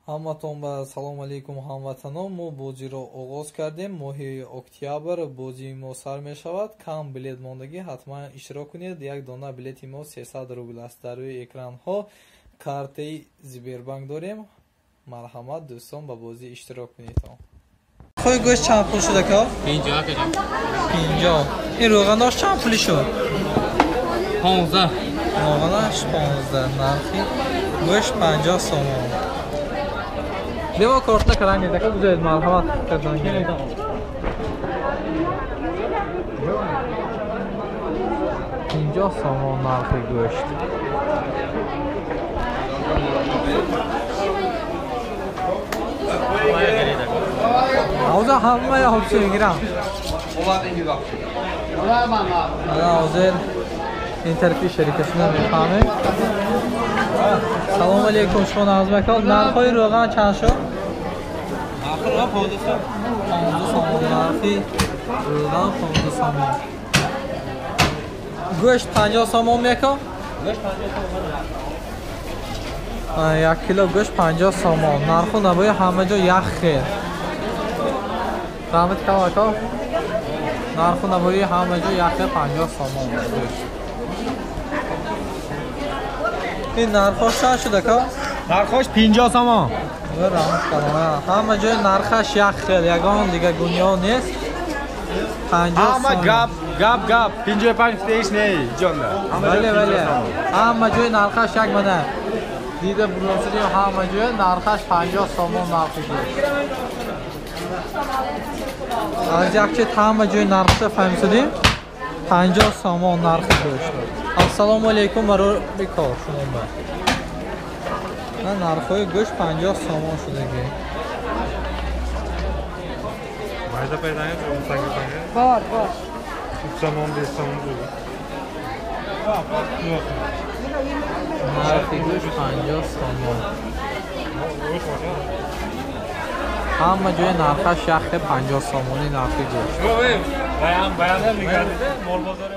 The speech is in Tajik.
ҳаматон ба салому алайкум ҳамватанон. мо бозиро оғоз кардем. моҳи октябр бозии мо сар мешавад. кам билет мондагӣ, ҳатман иштирок кунед. як дона билети мо 300 рубл аст. дар рӯи экранҳо картаи Сбербанк дорем. марҳамат дӯстон, ба бозӣ иштирок кунед. хои гӯшт чанд пул шуда ка? 50 кадом. 50. ин рӯғанош чанд пули шуд? 15. рӯғанош 15. нархи гӯшт 50 сомон. Бема кортна карани дака бузоед марҳамат кардан гиред. 50 сомон нархи гӯшт. Ауза ҳама я ҳобси мегирам. Ҳозир интерфи шарикатшуда мефаҳмем. салому алейкум, шумо нағз мекал. нархҳои рӯған чанд шуд? Нархи рӯған 15 сом. 15 сомон нархи рӯған 15 сомон. гӯшт 50 сомон мекал? Гӯшт 50 сомон. 1 кило гӯшт 50 сомон. нарху набои ҳама ҷо ях хел. рамит калако? нарху набои ҳама ҷо ях хел 50 сомон. ин нархош чанд шуда ка? Нархош 50 сомон. рамит калако. ҳама ҷои нархаш ях хел. ягон дига гунёҳ нест. 50 сомон. Гап 55 теш не ҷонда. Бале. ҳама ҷои нархаш як мана. دیده برونسیدیم همه جای نرخش 50 سومون نرخی گوشت. از یک چیز همه جای نرخش فهمیدیم 50 سومون نرخی گوشت. السلام علیکم برای بیکار شما با. نه نرخای گوشت 50 سومون شده که. مایده پیدا نیست اون سنگی پنگه؟ بار 20 سومون 20 سومون بود. نرخی گوشت 50 سومون. همه جای نرخش یخ 50 سومونی نرخی گوشت. بیان نمیگرده مول بازاره